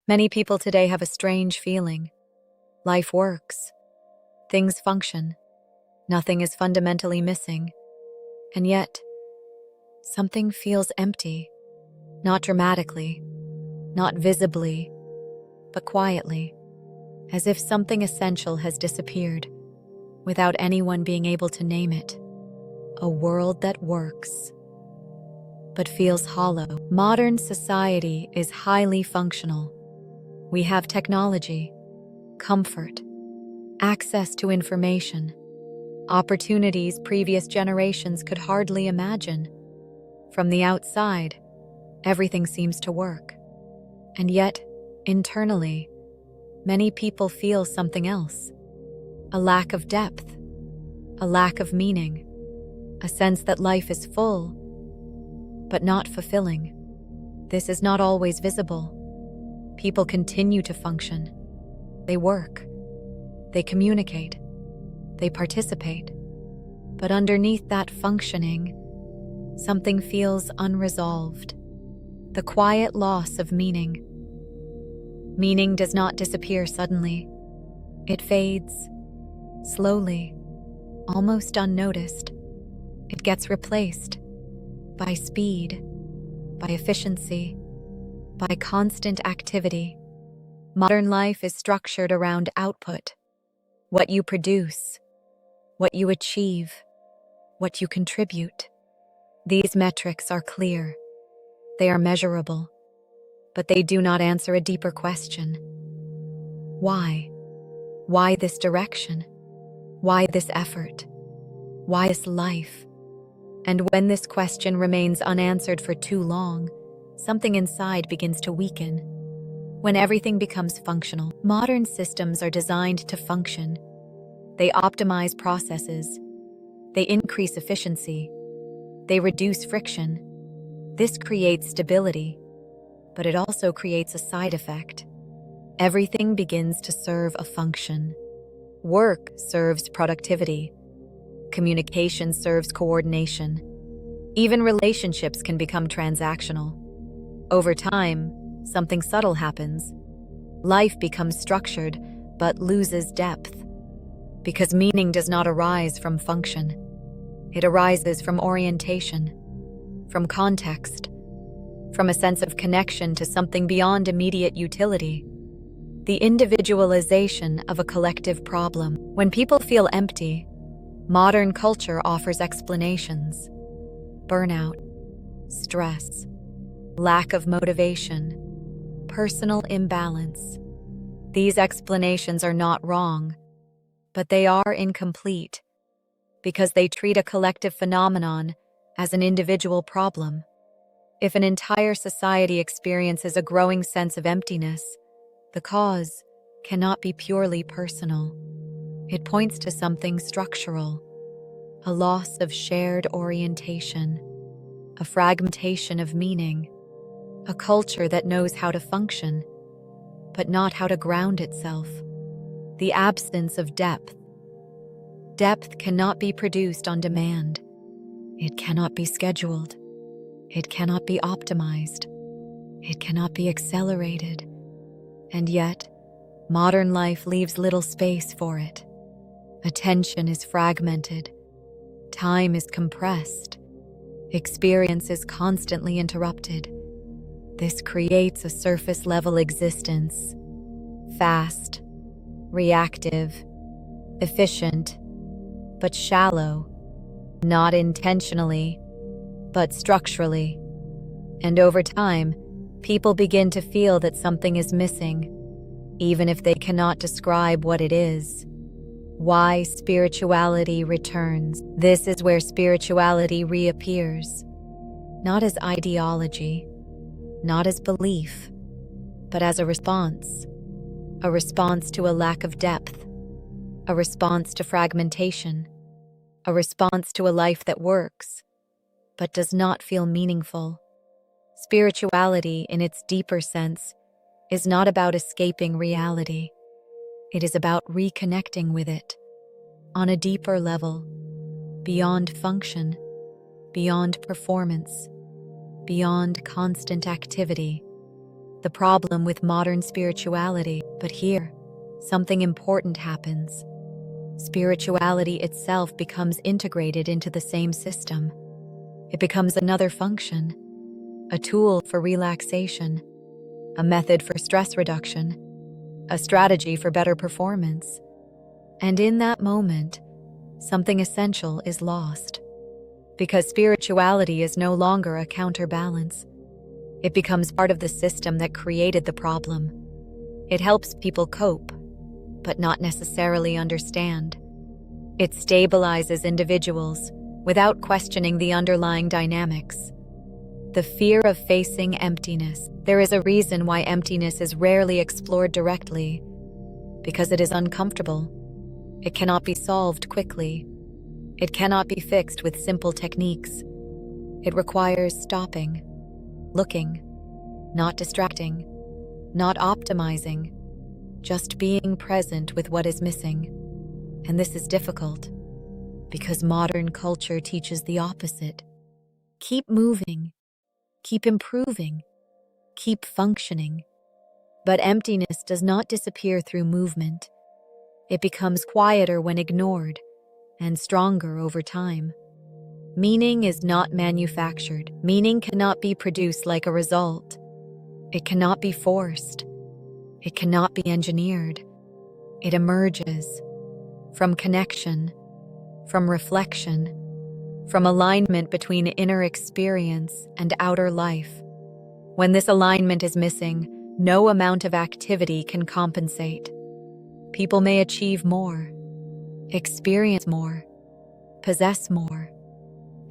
Many people today have a strange feeling. Life works. Things function. Nothing is fundamentally missing. And yet, something feels empty. Not dramatically, not visibly, but quietly, as if something essential has disappeared, without anyone being able to name it. A world that works, but feels hollow. Modern society is highly functional. We have technology, comfort, access to information, opportunities previous generations could hardly imagine. From the outside, everything seems to work. And yet, internally, many people feel something else. A lack of depth, a lack of meaning, a sense that life is full, but not fulfilling. This is not always visible. People continue to function. They work. They communicate. They participate. But underneath that functioning, something feels unresolved. The quiet loss of meaning. Meaning does not disappear suddenly. It fades, slowly, almost unnoticed. It gets replaced by speed, by efficiency, by constant activity. Modern life is structured around output. What you produce, what you achieve, what you contribute. These metrics are clear. They are measurable, but they do not answer a deeper question. Why? Why this direction? Why this effort? Why this life? And when this question remains unanswered for too long, something inside begins to weaken. When everything becomes functional, modern systems are designed to function. They optimize processes. They increase efficiency. They reduce friction. This creates stability, but it also creates a side effect. Everything begins to serve a function. Work serves productivity. Communication serves coordination. Even relationships can become transactional. Over time, something subtle happens. Life becomes structured, but loses depth. Because meaning does not arise from function. It arises from orientation, from context, from a sense of connection to something beyond immediate utility. The individualization of a collective problem. When people feel empty, modern culture offers explanations. Burnout, stress, lack of motivation, personal imbalance. These explanations are not wrong, but they are incomplete because they treat a collective phenomenon as an individual problem. If an entire society experiences a growing sense of emptiness, the cause cannot be purely personal. It points to something structural, a loss of shared orientation, a fragmentation of meaning, a culture that knows how to function, but not how to ground itself. The absence of depth. Depth cannot be produced on demand. It cannot be scheduled. It cannot be optimized. It cannot be accelerated. And yet, modern life leaves little space for it. Attention is fragmented. Time is compressed. Experience is constantly interrupted. This creates a surface-level existence. Fast, reactive, efficient, but shallow. Not intentionally, but structurally. And over time, people begin to feel that something is missing, even if they cannot describe what it is. Why spirituality returns. This is where spirituality reappears, not as ideology, not as belief, but as a response to a lack of depth, a response to fragmentation, a response to a life that works, but does not feel meaningful. Spirituality, in its deeper sense, is not about escaping reality. It is about reconnecting with it on a deeper level, beyond function, beyond performance, beyond constant activity. the problem with modern spirituality. But here, something important happens. Spirituality itself becomes integrated into the same system. It becomes another function, a tool for relaxation, a method for stress reduction, a strategy for better performance. And in that moment, something essential is lost. Because spirituality is no longer a counterbalance. It becomes part of the system that created the problem. It helps people cope, but not necessarily understand. It stabilizes individuals without questioning the underlying dynamics. The fear of facing emptiness. There is a reason why emptiness is rarely explored directly. Because it is uncomfortable. It cannot be solved quickly. It cannot be fixed with simple techniques. It requires stopping, looking, not distracting, not optimizing, just being present with what is missing. And this is difficult, because modern culture teaches the opposite. Keep moving, keep improving, keep functioning. But emptiness does not disappear through movement. It becomes quieter when ignored, and stronger over time. Meaning is not manufactured. Meaning cannot be produced like a result. It cannot be forced. It cannot be engineered. It emerges from connection, from reflection, from alignment between inner experience and outer life. When this alignment is missing, no amount of activity can compensate. People may achieve more, experience more, possess more,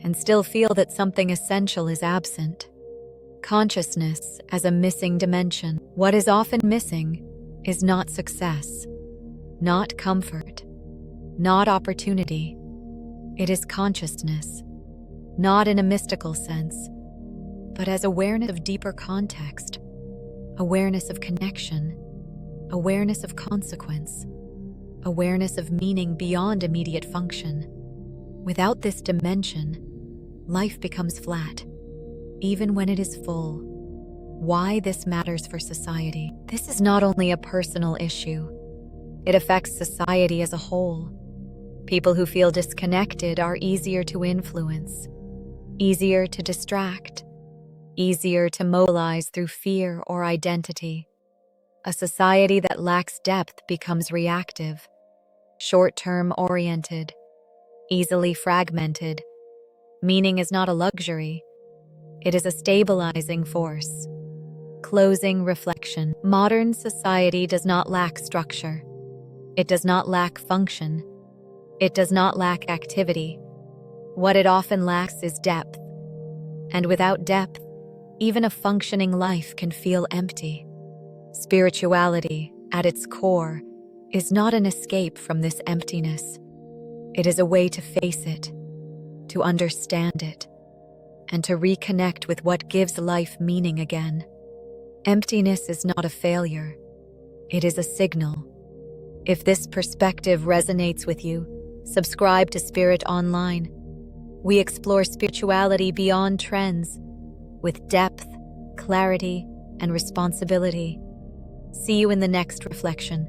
and still feel that something essential is absent. Consciousness as a missing dimension. What is often missing is not success, not comfort, not opportunity. It is consciousness, not in a mystical sense, but as awareness of deeper context, awareness of connection, awareness of consequence, awareness of meaning beyond immediate function. Without this dimension, life becomes flat, even when it is full. Why this matters for society? This is not only a personal issue. It affects society as a whole. People who feel disconnected are easier to influence, easier to distract, easier to mobilize through fear or identity. A society that lacks depth becomes reactive, short-term oriented, easily fragmented. Meaning is not a luxury. It is a stabilizing force. Closing reflection. Modern society does not lack structure. It does not lack function. It does not lack activity. What it often lacks is depth. And without depth, even a functioning life can feel empty. Spirituality, at its core, is not an escape from this emptiness. It is a way to face it, to understand it, and to reconnect with what gives life meaning again. Emptiness is not a failure. It is a signal. If this perspective resonates with you, subscribe to Spirit Online. We explore spirituality beyond trends, with depth, clarity, and responsibility. See you in the next reflection.